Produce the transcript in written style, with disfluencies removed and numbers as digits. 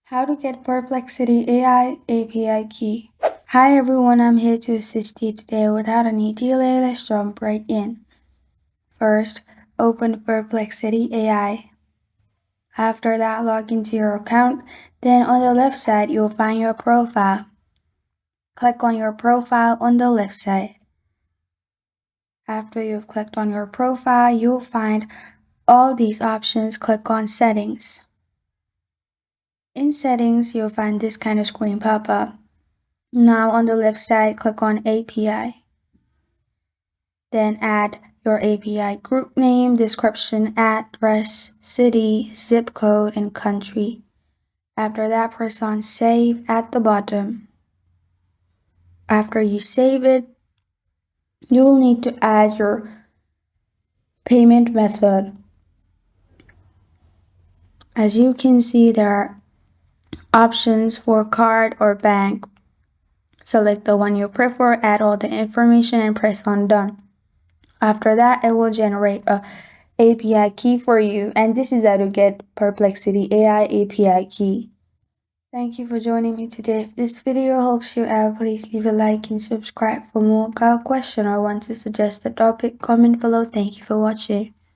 How to get Perplexity AI API key. Hi everyone, I'm here to assist you today. Without any delay, let's jump right in. First, open Perplexity AI. After that, log into your account. Then on the left side, you'll find your profile. Click on your profile on the left side. After you've clicked on your profile, you'll find all these options. Click on Settings. In Settings, you'll find this kind of screen pop up. Now on the left side, click on API. Then add your API group name, description, address, city, zip code, and country. After that, press on Save at the bottom. After you save it, you will need to add your payment method. As you can see, there are options for card or bank. Select the one you prefer, add all the information, and press on Done. After that, it will generate a API key for you, and this is how to get Perplexity AI API key. Thank you for joining me today. If this video helps you out, please leave a like and subscribe. For more. Got a question or want to suggest a topic, comment below. Thank you for watching.